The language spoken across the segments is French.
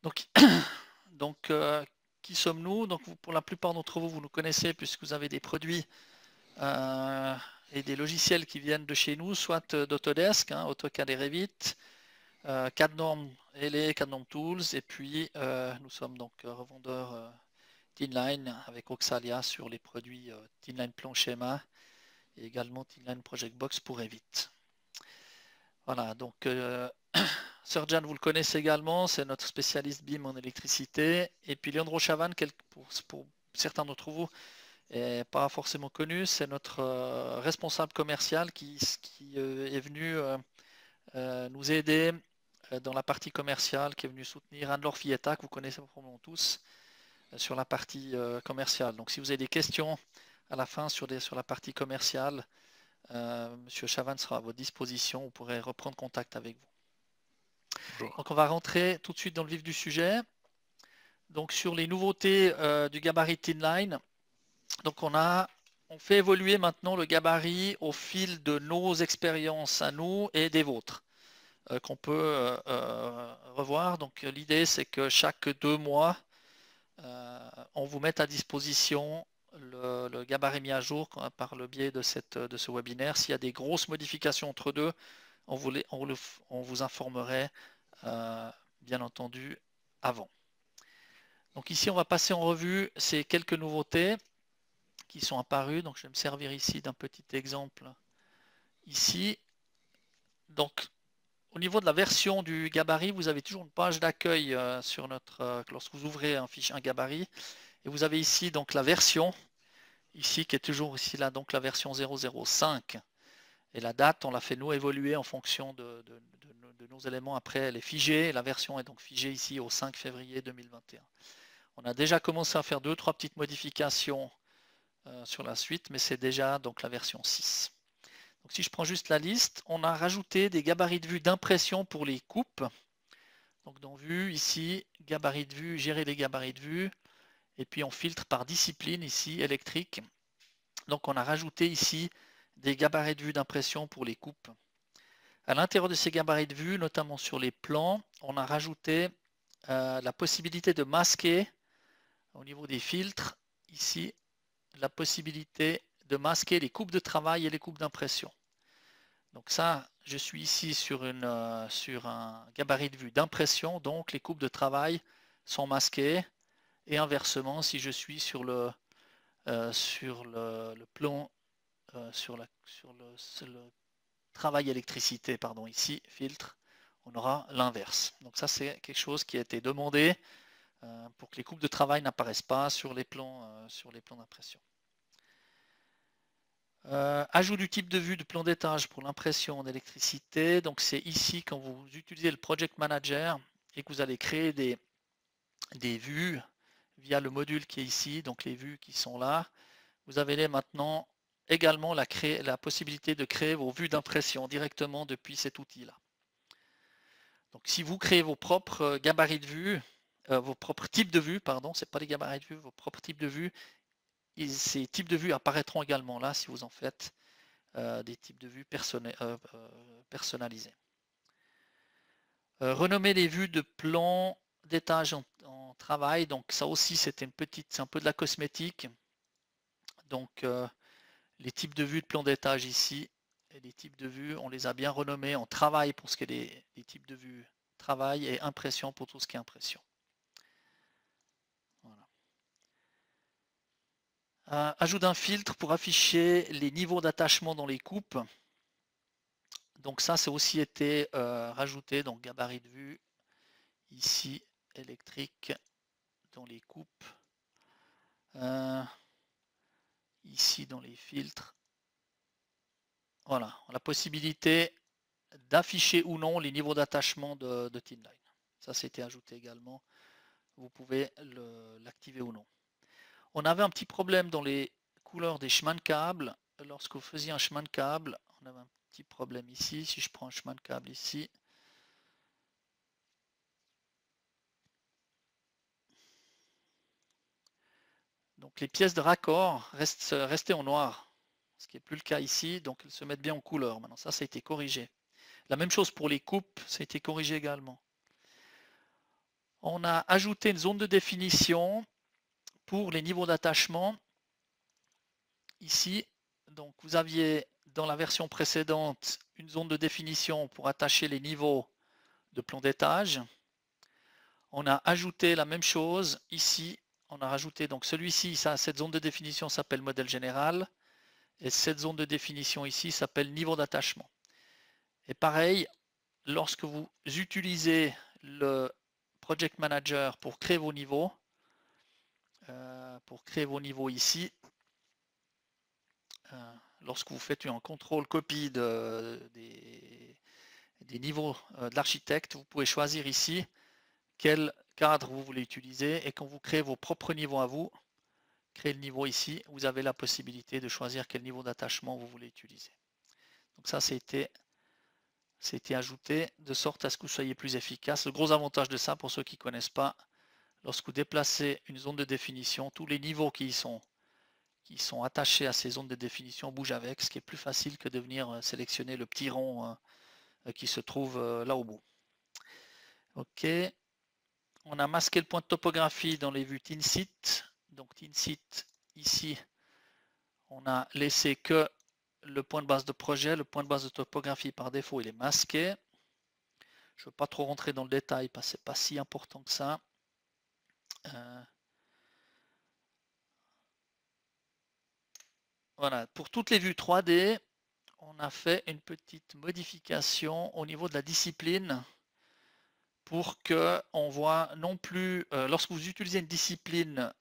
Donc, donc qui sommes-nous? Donc, pour la plupart d'entre vous, vous nous connaissez puisque vous avez des produits et des logiciels qui viennent de chez nous, soit d'Autodesk, AutoCAD et Revit, CAD Norm LA, CAD Norm Tools, et puis nous sommes donc revendeurs Thinline avec Oxalia sur les produits Thinline Plan Schéma et également Thinline Project Box pour Revit. Voilà, donc Srdjan, vous le connaissez également, c'est notre spécialiste BIM en électricité. Et puis Leandro Chavan, pour certains d'entre vous, n'est pas forcément connu, c'est notre responsable commercial qui est venu nous aider dans la partie commerciale, qui est venu soutenir Anne-Laure Fietta, que vous connaissez probablement tous, sur la partie commerciale. Donc si vous avez des questions à la fin sur la partie commerciale, Monsieur Chavan sera à votre disposition, vous pourrez reprendre contact avec vous. Bonjour. Donc on va rentrer tout de suite dans le vif du sujet. Donc sur les nouveautés du gabarit Thinline, donc on fait évoluer maintenant le gabarit au fil de nos expériences à nous et des vôtres qu'on peut revoir. Donc l'idée c'est que chaque 2 mois, on vous mette à disposition le gabarit mis à jour par le biais de ce webinaire. S'il y a des grosses modifications entre deux, on vous informerait bien entendu avant. Donc ici, on va passer en revue ces quelques nouveautés qui sont apparues. Donc je vais me servir ici d'un petit exemple ici. Donc au niveau de la version du gabarit, vous avez toujours une page d'accueil lorsque vous ouvrez un gabarit. Et vous avez ici donc la version, ici qui est toujours ici là, donc la version 005. Et la date, on l'a fait nous évoluer en fonction de nos éléments. Après, elle est figée. La version est donc figée ici au 5 février 2021. On a déjà commencé à faire 2-3 petites modifications sur la suite, mais c'est déjà donc la version 6. Donc si je prends juste la liste, on a rajouté des gabarits de vue d'impression pour les coupes. Donc dans vue, ici, gabarit de vue, gérer les gabarits de vue. Et puis on filtre par discipline ici, électrique. Donc on a rajouté ici des gabarits de vue d'impression pour les coupes. À l'intérieur de ces gabarits de vue, notamment sur les plans, on a rajouté la possibilité de masquer au niveau des filtres, ici, la possibilité de masquer les coupes de travail et les coupes d'impression. Donc ça, je suis ici sur un gabarit de vue d'impression, donc les coupes de travail sont masquées. Et inversement, si je suis sur le plan, sur le travail électricité, pardon, ici, filtre, on aura l'inverse. Donc ça, c'est quelque chose qui a été demandé pour que les coupes de travail n'apparaissent pas sur les plans d'impression. Ajout du type de vue de plan d'étage pour l'impression en électricité. Donc c'est ici quand vous utilisez le Project Manager et que vous allez créer des vues via le module qui est ici, donc les vues qui sont là. Vous avez maintenant également la possibilité de créer vos vues d'impression directement depuis cet outil-là. Donc si vous créez vos propres gabarits de vue, vos propres types de vues, pardon, c'est pas les gabarits de vue, vos propres types de vues, ces types de vues apparaîtront également là si vous en faites des types de vues personnalisés. Renommer les vues de plan d'étage en travail, donc ça aussi c'est un peu de la cosmétique. Donc les types de vues de plan d'étage ici et les types de vues, on les a bien renommés en travail pour ce qui est des types de vues travail et impression pour tout ce qui est impression. Voilà. Ajout d'un filtre pour afficher les niveaux d'attachement dans les coupes. Donc ça, c'est aussi été rajouté, donc gabarit de vue, ici, électrique, dans les coupes, ici dans les filtres. Voilà, la possibilité d'afficher ou non les niveaux d'attachement de Thinline. Ça, c'était ajouté également. Vous pouvez l'activer ou non. On avait un petit problème dans les couleurs des chemins de câble. Lorsque vous faisiez un chemin de câble, on avait un petit problème ici. Si je prends un chemin de câble ici, donc les pièces de raccord restaient en noir, ce qui n'est plus le cas ici, donc elles se mettent bien en couleur. Maintenant, ça a été corrigé. La même chose pour les coupes, ça a été corrigé également. On a ajouté une zone de définition pour les niveaux d'attachement. Ici, donc vous aviez dans la version précédente une zone de définition pour attacher les niveaux de plan d'étage. On a ajouté la même chose ici. On a rajouté donc celui-ci, cette zone de définition s'appelle modèle général et cette zone de définition ici s'appelle niveau d'attachement. Et pareil, lorsque vous utilisez le Project Manager pour créer vos niveaux, ici, lorsque vous faites un contrôle copie des niveaux de l'architecte, vous pouvez choisir ici quel cadre vous voulez utiliser et quand vous créez vos propres niveaux à vous, créez le niveau ici, vous avez la possibilité de choisir quel niveau d'attachement vous voulez utiliser. Donc ça, c'était ajouté de sorte à ce que vous soyez plus efficace. Le gros avantage de ça, pour ceux qui ne connaissent pas, lorsque vous déplacez une zone de définition, tous les niveaux qui sont attachés à ces zones de définition bougent avec, ce qui est plus facile que de venir sélectionner le petit rond qui se trouve là au bout. Ok. On a masqué le point de topographie dans les vues TinSit. Donc TinSit, ici, on a laissé que le point de base de projet, le point de base de topographie par défaut, il est masqué. Je ne veux pas trop rentrer dans le détail parce que ce n'est pas si important que ça. Voilà, pour toutes les vues 3D, on a fait une petite modification au niveau de la discipline pour que on voit non plus, lorsque vous utilisez une discipline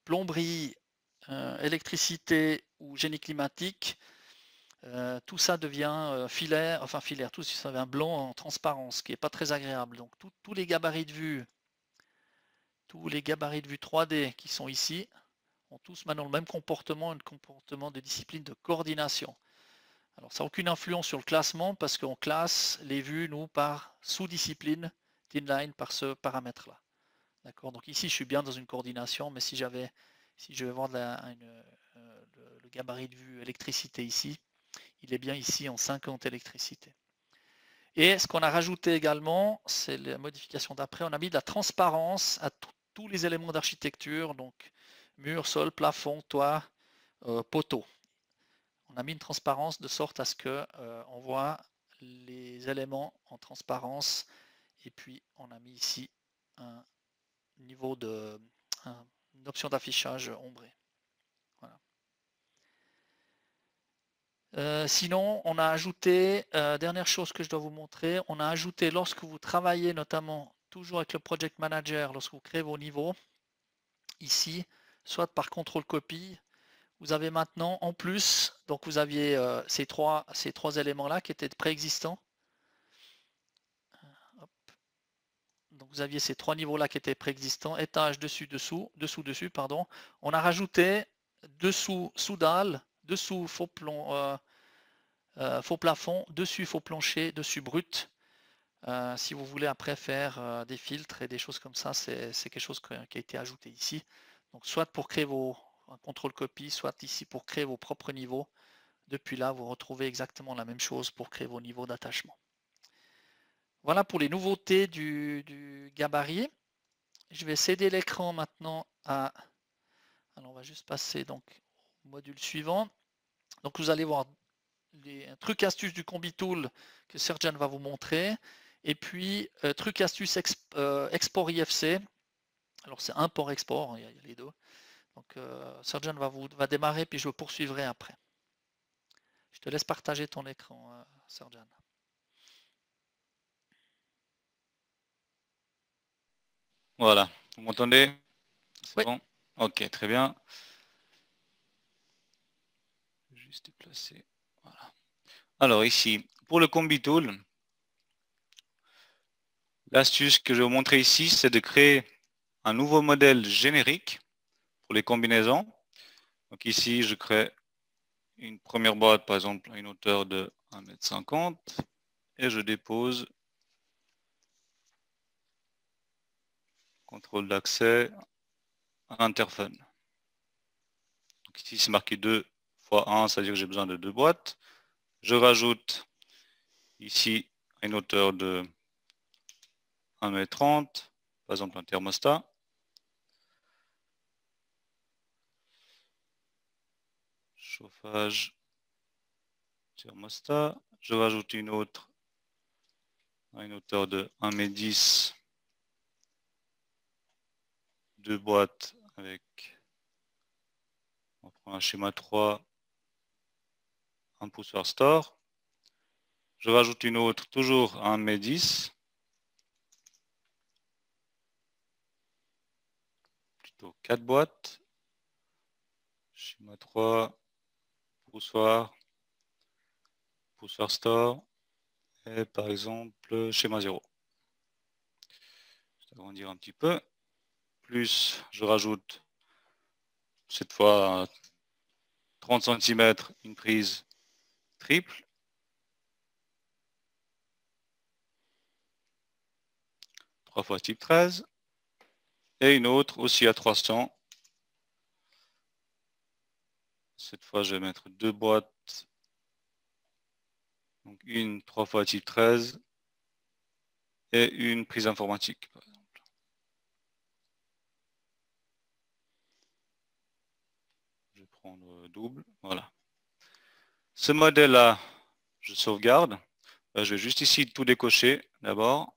plomberie, électricité ou génie climatique, tout ça devient filaire, tout ça devient blanc en transparence, ce qui n'est pas très agréable. Donc tous les gabarits de vue, 3D qui sont ici, ont tous maintenant le même comportement, un comportement de discipline de coordination. Alors ça n'a aucune influence sur le classement parce qu'on classe les vues, nous, par sous-discipline, Thinline, par ce paramètre-là. D'accord. Donc ici, je suis bien dans une coordination, mais si je vais voir le gabarit de vue électricité ici, il est bien ici en 50 électricité. Et ce qu'on a rajouté également, c'est la modification d'après, on a mis de la transparence à tous les éléments d'architecture, donc mur, sol, plafond, toit, poteau. On a mis une transparence de sorte à ce que on voit les éléments en transparence et puis on a mis ici un niveau une option d'affichage ombré. Voilà. Sinon, on a ajouté, dernière chose que je dois vous montrer, on a ajouté lorsque vous travaillez notamment toujours avec le Project Manager, lorsque vous créez vos niveaux, ici, soit par contrôle copie, vous avez maintenant en plus, donc vous aviez ces trois éléments-là qui étaient préexistants. Donc vous aviez ces trois niveaux-là qui étaient préexistants, étage, dessus, dessous, pardon. On a rajouté dessous, sous-dalle, dessous, faux plafond, dessus, faux plancher, dessus, brut. Si vous voulez après faire des filtres et des choses comme ça, c'est quelque chose qui a été ajouté ici. Donc soit pour créer un contrôle copie, soit ici pour créer vos propres niveaux. Depuis là, vous retrouvez exactement la même chose pour créer vos niveaux d'attachement. Voilà pour les nouveautés du gabarit. Je vais céder l'écran maintenant à... Alors on va juste passer donc au module suivant. Donc vous allez voir les trucs astuces du Combitool que Serjan va vous montrer. Et puis truc astuce export IFC. Alors c'est import-export, il y a les deux. Donc Serjan va démarrer puis je poursuivrai après. Je te laisse partager ton écran, Serjan. Voilà, vous m'entendez? C'est Oui. bon? Ok, très bien. Juste déplacer. Voilà. Alors ici, pour le Combitool, l'astuce que je vais vous montrer ici, c'est de créer un nouveau modèle générique pour les combinaisons. Donc ici, je crée une première boîte, par exemple, à une hauteur de 1,50 m et je dépose contrôle d'accès à interphone. Donc ici, c'est marqué 2 x 1, c'est-à-dire que j'ai besoin de 2 boîtes. Je rajoute ici une hauteur de 1,30 m par exemple un thermostat. Chauffage, thermostat. Je rajoute une autre à une hauteur de 1 m 10. Deux boîtes avec, on prend un schéma 3, un poussoir store. Je rajoute une autre, toujours à 1 m 10. Plutôt 4 boîtes. Schéma 3, poussoir, poussoir store. Et par exemple, schéma 0. Je vais agrandir un petit peu. Plus, je rajoute cette fois 30 cm, une prise triple. 3 fois type 13. Et une autre aussi à 300. Cette fois, je vais mettre deux boîtes. Donc une 3 fois type 13 et une prise informatique, par exemple. Je vais prendre double. Voilà. Ce modèle-là, je sauvegarde. Je vais juste ici tout décocher d'abord.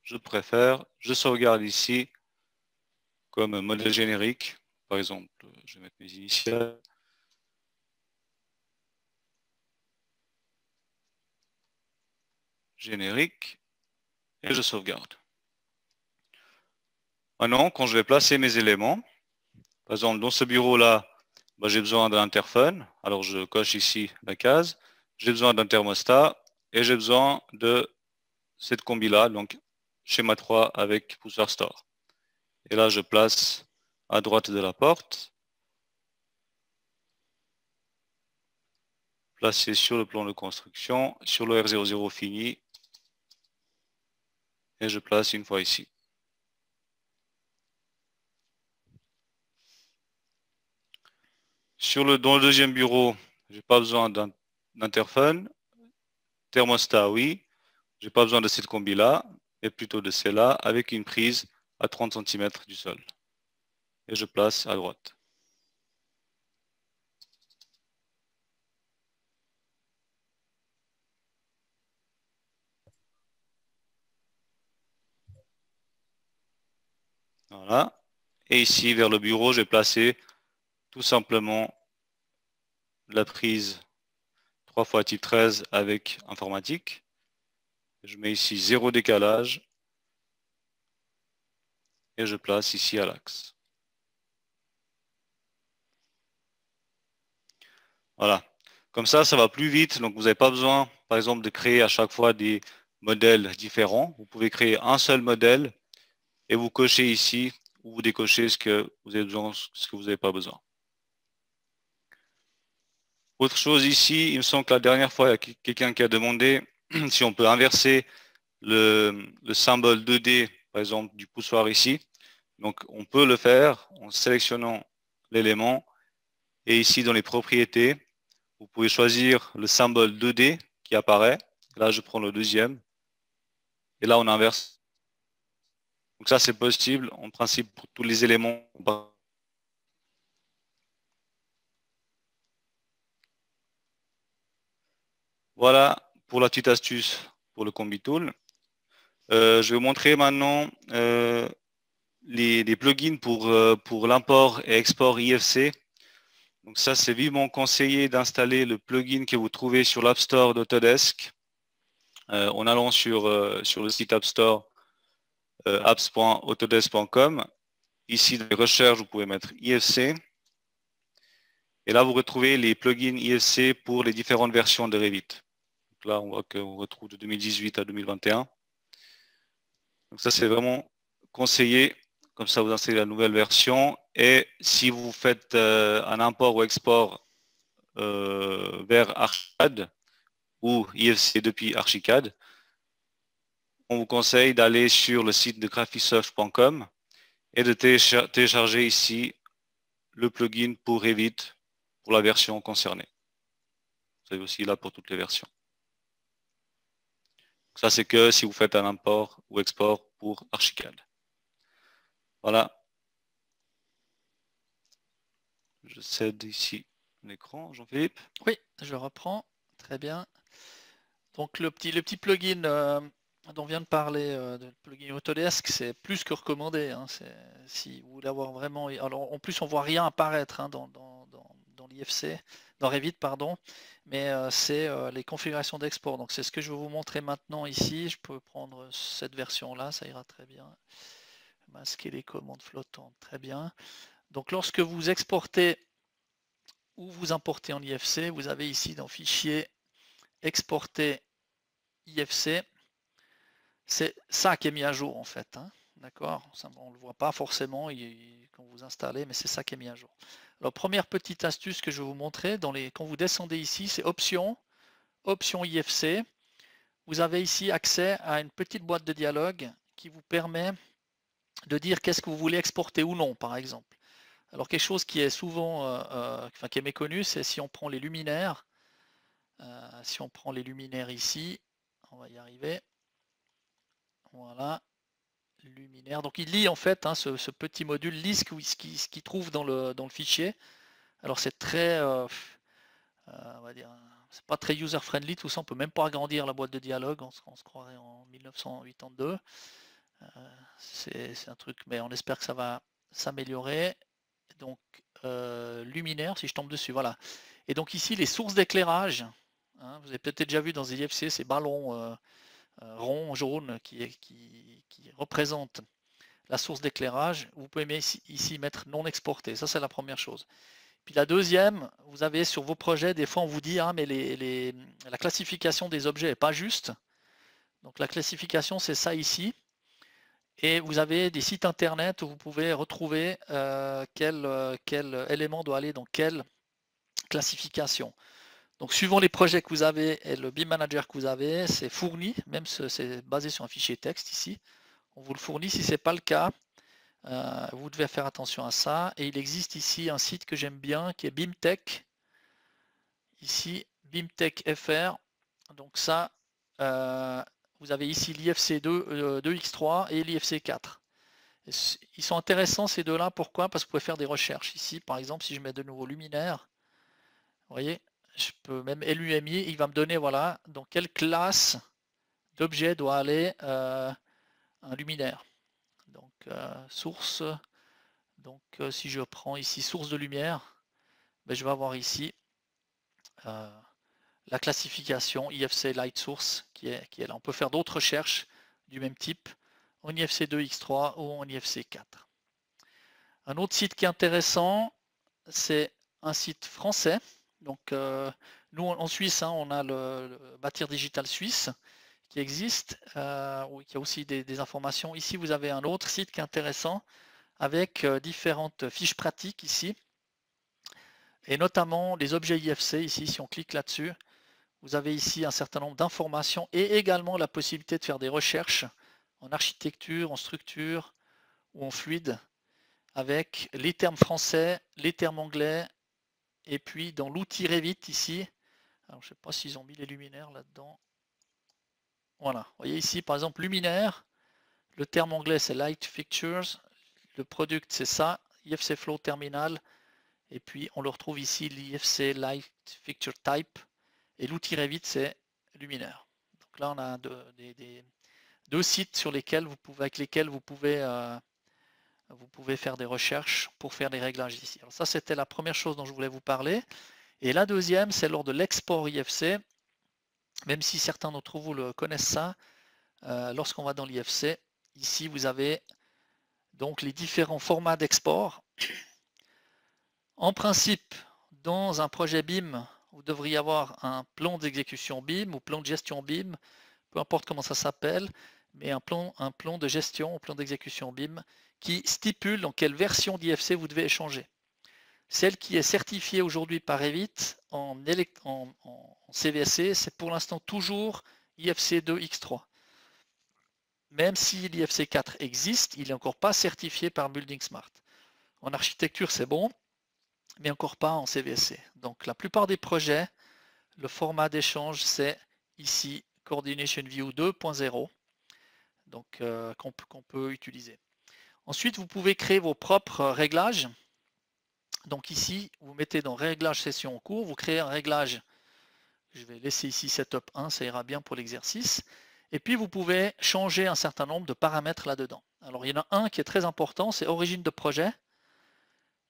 Je préfère. Je sauvegarde ici comme modèle générique. Par exemple, je vais mettre mes initiales. Générique. Et je sauvegarde. Maintenant, quand je vais placer mes éléments, par exemple, dans ce bureau-là, j'ai besoin d'un interphone. Alors, je coche ici la case. J'ai besoin d'un thermostat et j'ai besoin de cette combi-là, donc schéma 3 avec poussoir store. Et là, je place à droite de la porte. Placé sur le plan de construction, sur le R00 fini. Et je place une fois ici. Dans le deuxième bureau, je n'ai pas besoin d'interphone. Thermostat, oui. Je n'ai pas besoin de cette combi-là, mais plutôt de celle-là, avec une prise à 30 cm du sol. Et je place à droite. Voilà. Et ici, vers le bureau, j'ai placé tout simplement la prise 3 fois type 13 avec informatique. Je mets ici 0 décalage. Et je place ici à l'axe. Voilà. Comme ça va plus vite. Donc, vous n'avez pas besoin, par exemple, de créer à chaque fois des modèles différents. Vous pouvez créer un seul modèle et vous cochez ici ou vous décochez ce que vous avez besoin, ce que vous n'avez pas besoin. Autre chose ici, il me semble que la dernière fois, il y a quelqu'un qui a demandé si on peut inverser le symbole 2D, par exemple, du poussoir ici. Donc, on peut le faire en sélectionnant l'élément. Et ici, dans les propriétés, vous pouvez choisir le symbole 2D qui apparaît. Là, je prends le deuxième. Et là, on inverse. Donc ça, c'est possible en principe pour tous les éléments. Voilà pour la petite astuce pour le Combi Tool. Je vais vous montrer maintenant les plugins pour l'import et export IFC. Donc ça, c'est vivement conseillé d'installer le plugin que vous trouvez sur l'App Store d'Autodesk. En allant sur le site App Store, apps.autodesk.com. Ici, dans les recherches, vous pouvez mettre IFC. Et là, vous retrouvez les plugins IFC pour les différentes versions de Revit. Donc là, on voit qu'on retrouve de 2018 à 2021. Donc ça, c'est vraiment conseillé. Comme ça, vous installez la nouvelle version. Et si vous faites un import ou export vers Archicad ou IFC depuis Archicad, on vous conseille d'aller sur le site de graphisoft.com et de télécharger ici le plugin pour Revit pour la version concernée. Vous avez aussi là pour toutes les versions. Ça, c'est que si vous faites un import ou export pour Archicad. Voilà. Je cède ici l'écran, Jean-Philippe. Oui, je reprends. Très bien. Donc le petit plugin dont on vient de parler, de plugin Autodesk, c'est plus que recommandé. Hein. Si vous voulez avoir vraiment... Alors en plus on voit rien apparaître hein, dans l'IFC, dans Revit, pardon, mais c'est les configurations d'export. Donc c'est ce que je vais vous montrer maintenant ici. Je peux prendre cette version-là, ça ira très bien. Masquer les commandes flottantes, très bien. Donc lorsque vous exportez ou vous importez en IFC, vous avez ici dans Fichier, Exporter IFC, c'est ça qui est mis à jour en fait. Hein. D'accord, on ne le voit pas forcément quand vous installez, mais c'est ça qui est mis à jour. Alors première petite astuce que je vais vous montrer, quand vous descendez ici, c'est Options, Options IFC. Vous avez ici accès à une petite boîte de dialogue qui vous permet de dire qu'est-ce que vous voulez exporter ou non, par exemple. Alors quelque chose qui est souvent, qui est méconnu, c'est si on prend les luminaires. Si on prend les luminaires ici, on va y arriver. Voilà, luminaire. Donc il lit en fait, hein, ce petit module lit ce qu'il trouve dans le fichier. Alors c'est très, on va dire, c'est pas très user-friendly tout ça. On peut même pas agrandir la boîte de dialogue. On se croirait en 1982. C'est un truc, mais on espère que ça va s'améliorer. Donc luminaire, si je tombe dessus, voilà. Et donc ici les sources d'éclairage. Hein, vous avez peut-être déjà vu dans les IFC ces ballons ronds jaunes qui représentent la source d'éclairage. Vous pouvez ici mettre non exporté. Ça c'est la première chose. Puis la deuxième, vous avez sur vos projets, des fois on vous dit ah mais la classification des objets n'est pas juste. Donc la classification c'est ça ici. Et vous avez des sites internet où vous pouvez retrouver quel élément doit aller dans quelle classification. Donc suivant les projets que vous avez et le BIM Manager que vous avez, c'est fourni, même c'est basé sur un fichier texte ici. On vous le fournit. Si ce n'est pas le cas, vous devez faire attention à ça. Et il existe ici un site que j'aime bien qui est BIMTech. Ici, BIMTech FR. Donc ça, vous avez ici l'IFC 2X3 et l'IFC 4. Ils sont intéressants ces deux-là. Pourquoi? Parce que vous pouvez faire des recherches. Ici, par exemple, si je mets de nouveau luminaire, vous voyez, je peux même LUMI, il va me donner voilà dans quelle classe d'objet doit aller un luminaire. Donc source. Donc si je prends ici source de lumière, ben, je vais avoir ici la classification IFC Light Source qui est là. On peut faire d'autres recherches du même type en IFC 2X3 ou en IFC 4. Un autre site qui est intéressant, c'est un site français. Donc nous en Suisse, hein, on a le Bâtir Digital Suisse qui existe, qui a aussi des informations. Ici, vous avez un autre site qui est intéressant avec différentes fiches pratiques ici, et notamment les objets IFC. Ici, si on clique là-dessus, vous avez ici un certain nombre d'informations et également la possibilité de faire des recherches en architecture, en structure ou en fluide avec les termes français, les termes anglais, et puis dans l'outil Revit ici, alors je ne sais pas s'ils ont mis les luminaires là-dedans. Voilà, vous voyez ici par exemple luminaire, le terme anglais c'est Light Fixtures, le product c'est ça, IFC Flow Terminal, et puis on le retrouve ici l'IFC Light Fixture Type, et l'outil Revit c'est luminaire. Donc là on a deux sites sur lesquels avec lesquels vous pouvez faire des recherches pour faire des réglages ici. Alors ça c'était la première chose dont je voulais vous parler. Et la deuxième, c'est lors de l'export IFC, même si certains d'entre vous le connaissent ça, lorsqu'on va dans l'IFC, ici vous avez donc les différents formats d'export. En principe, dans un projet BIM, vous devriez avoir un plan d'exécution BIM ou plan de gestion BIM, peu importe comment ça s'appelle, mais un plan de gestion, un plan d'exécution BIM qui stipule dans quelle version d'IFC vous devez échanger. Celle qui est certifiée aujourd'hui par Revit en CVSC, c'est pour l'instant toujours IFC 2X3. Même si l'IFC 4 existe, il n'est encore pas certifié par Building Smart. En architecture, c'est bon, mais encore pas en CVSC. Donc la plupart des projets, le format d'échange, c'est ici Coordination View 2.0. donc qu'on peut utiliser. Ensuite, vous pouvez créer vos propres réglages. Donc ici, vous mettez dans Réglages session en cours, vous créez un réglage. Je vais laisser ici Setup 1, ça ira bien pour l'exercice. Et puis, vous pouvez changer un certain nombre de paramètres là-dedans. Alors, il y en a un qui est très important, c'est Origine de projet.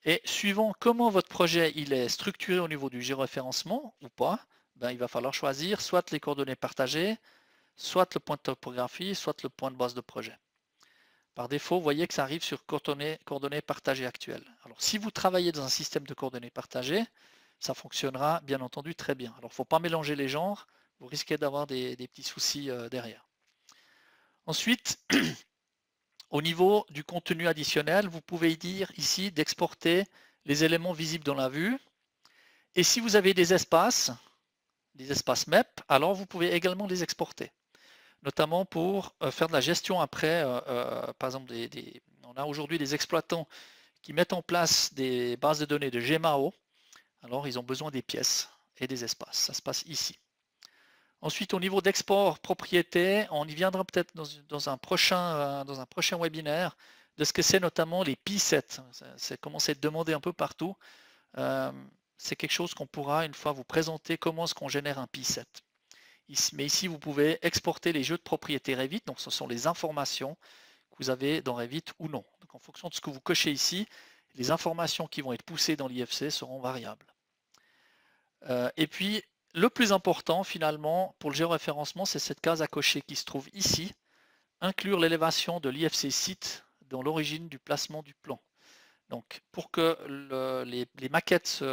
Et suivant comment votre projet il est structuré au niveau du géoréférencement ou pas, ben, il va falloir choisir soit les coordonnées partagées, soit le point de topographie, soit le point de base de projet. Par défaut, vous voyez que ça arrive sur coordonnées partagées actuelles. Alors, si vous travaillez dans un système de coordonnées partagées, ça fonctionnera bien entendu très bien. Alors, il ne faut pas mélanger les genres, vous risquez d'avoir des petits soucis derrière. Ensuite, au niveau du contenu additionnel, vous pouvez dire ici d'exporter les éléments visibles dans la vue. Et si vous avez des espaces MEP, alors vous pouvez également les exporter, notamment pour faire de la gestion après. Par exemple, on a aujourd'hui des exploitants qui mettent en place des bases de données de GMAO. Alors, ils ont besoin des pièces et des espaces. Ça se passe ici. Ensuite, au niveau d'export propriété, on y viendra peut-être dans un prochain webinaire de ce que c'est notamment les P7. C'est commencé à être demandé un peu partout. C'est quelque chose qu'on pourra une fois vous présenter comment est-ce qu'on génère un P7. Mais ici, vous pouvez exporter les jeux de propriété Revit. Donc, ce sont les informations que vous avez dans Revit ou non. Donc, en fonction de ce que vous cochez ici, les informations qui vont être poussées dans l'IFC seront variables. Et puis, le plus important finalement pour le géoréférencement, c'est cette case à cocher qui se trouve ici, inclure l'élévation de l'IFC site dans l'origine du placement du plan. Donc pour que les maquettes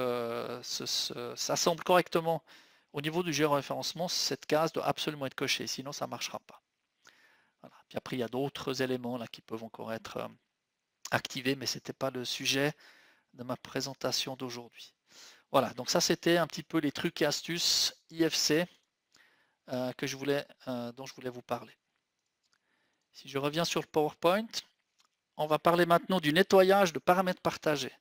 s'assemblent correctement au niveau du géoréférencement, cette case doit absolument être cochée, sinon ça ne marchera pas. Voilà. Puis après, il y a d'autres éléments là qui peuvent encore être activés, mais ce n'était pas le sujet de ma présentation d'aujourd'hui. Voilà, donc ça c'était un petit peu les trucs et astuces IFC dont je voulais vous parler. Si je reviens sur le PowerPoint, on va parler maintenant du nettoyage de paramètres partagés.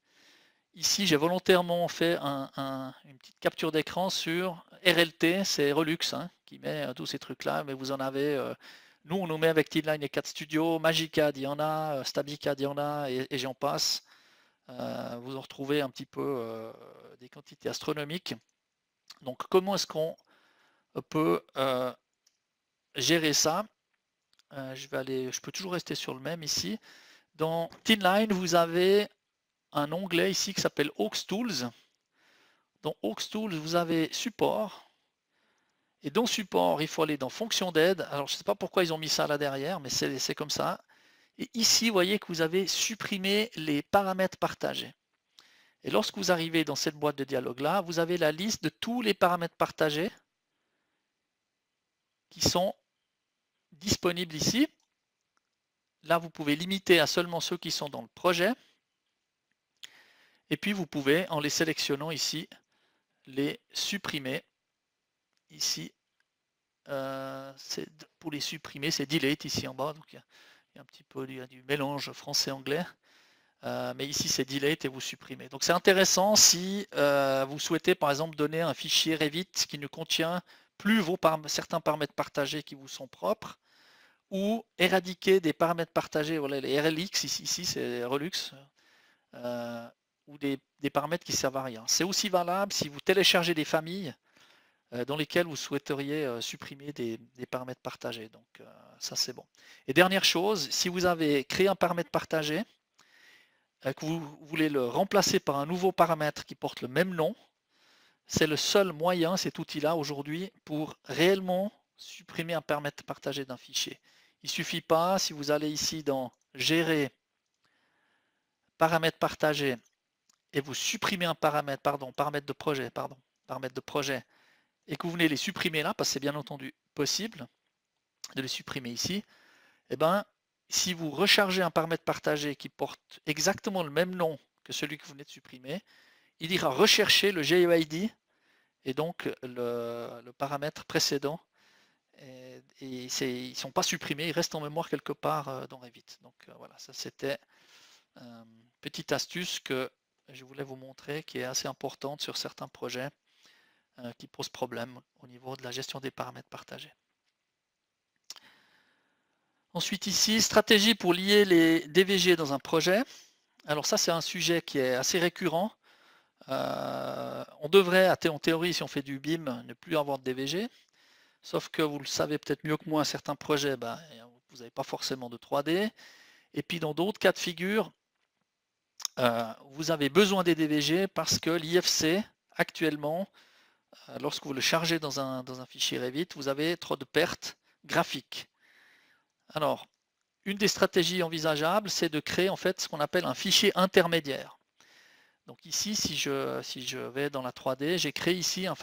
Ici, j'ai volontairement fait une petite capture d'écran sur RLT, c'est Relux qui met tous ces trucs-là, mais vous en avez, nous on nous met avec Tinline et 4 Studio, Magicad il y en a, Stabicad il y en a, et j'en passe. Vous en retrouvez un petit peu des quantités astronomiques. Donc comment est-ce qu'on peut gérer ça? Je peux toujours rester sur le même ici. Dans Tinline, vous avez un onglet ici qui s'appelle Aux Tools. Dans Aux Tools, vous avez Support. Et dans Support, il faut aller dans Fonction d'aide. Alors, je ne sais pas pourquoi ils ont mis ça là derrière, mais c'est comme ça. Et ici, vous voyez que vous avez supprimé les paramètres partagés. Et lorsque vous arrivez dans cette boîte de dialogue-là, vous avez la liste de tous les paramètres partagés qui sont disponibles ici. Là, vous pouvez limiter à seulement ceux qui sont dans le projet. Et puis, vous pouvez, en les sélectionnant ici, les supprimer. Ici, pour les supprimer, c'est Delete ici en bas. Donc, il y a un petit peu du mélange français-anglais. Mais ici, c'est Delete et vous supprimez. Donc, c'est intéressant si vous souhaitez, par exemple, donner un fichier Revit qui ne contient plus certains paramètres partagés qui vous sont propres, ou éradiquer des paramètres partagés, voilà, les RLX, ici c'est Relux, ou des paramètres qui servent à rien. C'est aussi valable si vous téléchargez des familles dans lesquelles vous souhaiteriez supprimer des paramètres partagés. Donc ça c'est bon. Et dernière chose, si vous avez créé un paramètre partagé, que vous voulez le remplacer par un nouveau paramètre qui porte le même nom, c'est le seul moyen, cet outil-là aujourd'hui, pour réellement supprimer un paramètre partagé d'un fichier. Il ne suffit pas, si vous allez ici dans Gérer, paramètres partagés, et vous supprimez un paramètre, paramètre de projet, et que vous venez les supprimer là, parce que c'est bien entendu possible de les supprimer ici, et bien, si vous rechargez un paramètre partagé qui porte exactement le même nom que celui que vous venez de supprimer, il ira rechercher le GUID et donc le paramètre précédent. Et ils ne sont pas supprimés, ils restent en mémoire quelque part dans Revit. Donc voilà, ça c'était une petite astuce que je voulais vous montrer qui est assez importante sur certains projets qui posent problème au niveau de la gestion des paramètres partagés. Ensuite ici, stratégie pour lier les DVG dans un projet. Alors ça, c'est un sujet qui est assez récurrent. On devrait, en théorie, si on fait du BIM, ne plus avoir de DVG. Sauf que vous le savez peut-être mieux que moi, certains projets, vous n'avez pas forcément de 3D. Et puis dans d'autres cas de figure, vous avez besoin des DVG parce que l'IFC, actuellement, lorsque vous le chargez dans un fichier Revit, vous avez trop de pertes graphiques. Alors, une des stratégies envisageables, c'est de créer en fait ce qu'on appelle un fichier intermédiaire. Donc ici, si je vais dans la 3D, j'ai créé ici un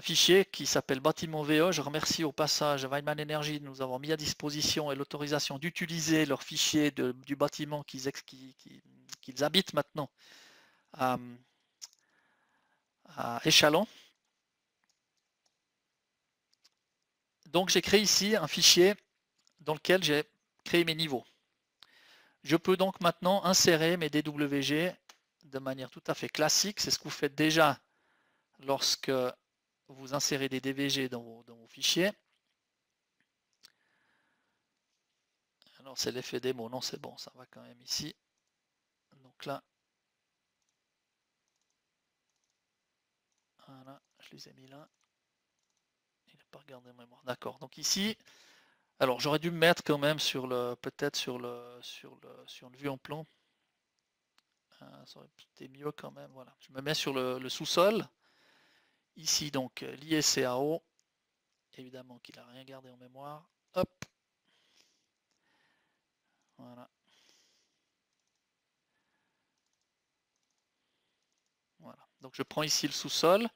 fichier qui s'appelle bâtiment VE. Je remercie au passage Weimann Energy de nous avoir mis à disposition et l'autorisation d'utiliser leur fichier du bâtiment qu'ils habitent maintenant à Échalon. Donc j'ai créé ici un fichier dans lequel j'ai créé mes niveaux. Je peux donc maintenant insérer mes DWG de manière tout à fait classique. C'est ce que vous faites déjà lorsque vous insérez des DVG dans vos fichiers. Alors c'est l'effet démo, non c'est bon, ça va quand même ici. Donc là, voilà, je les ai mis là. Il n'a pas regardé en mémoire. D'accord, donc ici, alors j'aurais dû me mettre quand même sur peut-être sur une vue en plan. Ça aurait été mieux quand même, voilà. Je me mets sur le sous-sol. Ici donc l'ISCAO, évidemment qu'il n'a rien gardé en mémoire. Hop. Voilà. Voilà. Donc je prends ici le sous-sol.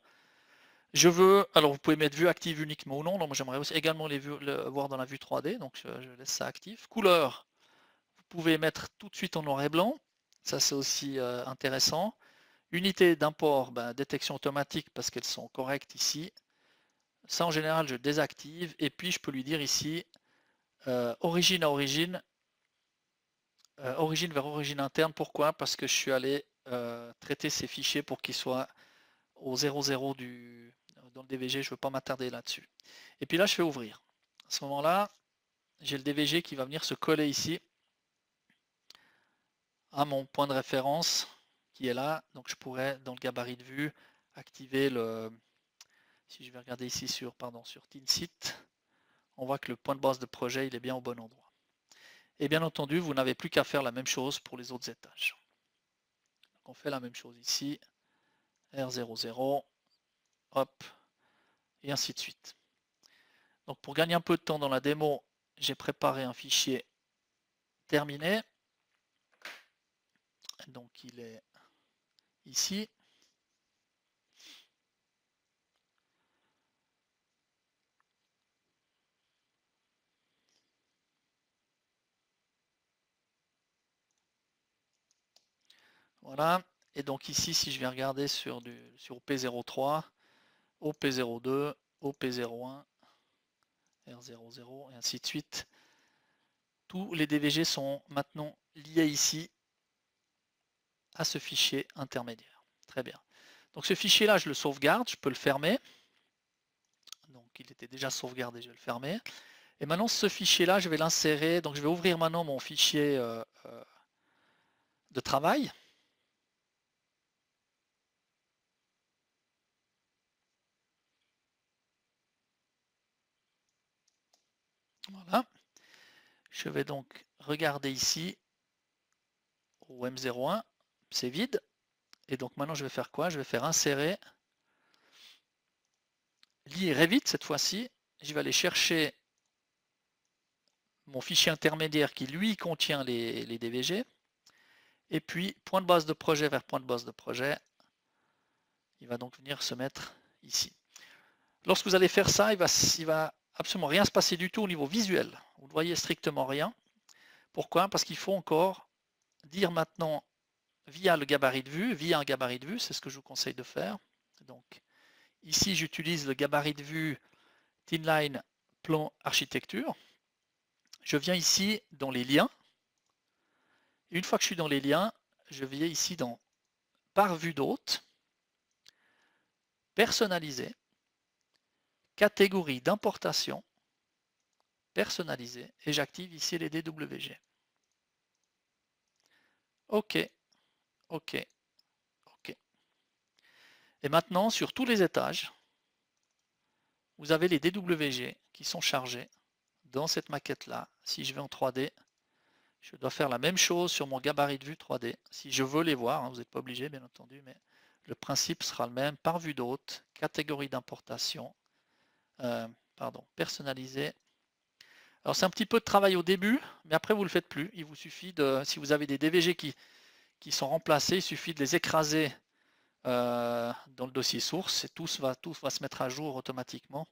Je veux, alors vous pouvez mettre vue active uniquement ou non. Donc moi j'aimerais aussi également les voir dans la vue 3D. Donc je laisse ça actif. Couleur, vous pouvez mettre tout de suite en noir et blanc. Ça c'est aussi intéressant. Unité d'import, détection automatique parce qu'elles sont correctes ici. Ça en général je désactive. Et puis je peux lui dire ici origine à origine. Origine vers origine interne. Pourquoi? Parce que je suis allé traiter ces fichiers pour qu'ils soient au 00 dans le DVG. Je ne veux pas m'attarder là-dessus. Et puis là, je fais ouvrir. À ce moment-là, j'ai le DVG qui va venir se coller ici à mon point de référence qui est là. Donc je pourrais, dans le gabarit de vue, activer le... Si je vais regarder ici sur TeamSite, on voit que le point de base de projet il est bien au bon endroit. Et bien entendu, vous n'avez plus qu'à faire la même chose pour les autres étages. Donc on fait la même chose ici, R00, hop, et ainsi de suite. Donc pour gagner un peu de temps dans la démo, j'ai préparé un fichier terminé. Donc il est ici. Voilà. Et donc ici, si je vais regarder sur OP03, OP02, OP01, R00 et ainsi de suite, tous les DVG sont maintenant liés ici à ce fichier intermédiaire. Très bien. Donc ce fichier-là, je le sauvegarde, je peux le fermer. Donc il était déjà sauvegardé, je vais le fermer. Et maintenant, ce fichier-là, je vais l'insérer. Donc je vais ouvrir maintenant mon fichier de travail. Voilà. Je vais donc regarder ici au M01, c'est vide. Et donc maintenant, je vais faire quoi? Je vais faire insérer, lier Revit cette fois-ci. Je vais aller chercher mon fichier intermédiaire qui lui contient les DVG. Et puis, point de base de projet vers point de base de projet. Il va donc venir se mettre ici. Lorsque vous allez faire ça, il va absolument rien se passer du tout au niveau visuel. Vous ne voyez strictement rien. Pourquoi? Parce qu'il faut encore dire maintenant via un gabarit de vue, c'est ce que je vous conseille de faire. Donc ici, j'utilise le gabarit de vue Thinline plan architecture. Je viens ici dans les liens. Et une fois que je suis dans les liens, je viens ici dans par vue d'hôte, personnaliser, catégorie d'importation, personnaliser et j'active ici les DWG. OK, OK, OK. Et maintenant, sur tous les étages, vous avez les DWG qui sont chargés dans cette maquette-là. Si je vais en 3D, je dois faire la même chose sur mon gabarit de vue 3D. Si je veux les voir, hein, vous n'êtes pas obligé bien entendu, mais le principe sera le même. Par vue d'hôte, catégorie d'importation, personnaliser. Alors c'est un petit peu de travail au début, mais après vous ne le faites plus. Il vous suffit de, si vous avez des DVG qui sont remplacés, il suffit de les écraser dans le dossier source et tout va se mettre à jour automatiquement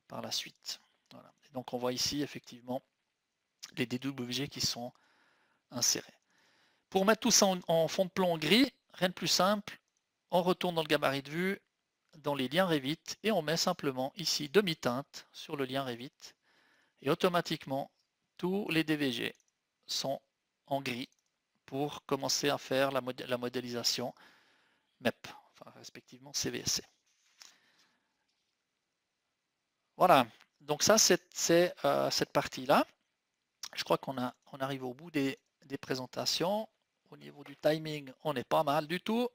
par la suite. Voilà. Et donc on voit ici effectivement les DWG qui sont insérés. Pour mettre tout ça en fond de plan gris, rien de plus simple, on retourne dans le gabarit de vue, dans les liens Revit, et on met simplement ici demi-teinte sur le lien Revit, et automatiquement tous les DVG sont en gris pour commencer à faire la modélisation MEP, enfin respectivement CVSC. Voilà, donc ça c'est cette partie-là. Je crois qu'on arrive au bout des présentations. Au niveau du timing, on n'est pas mal du tout.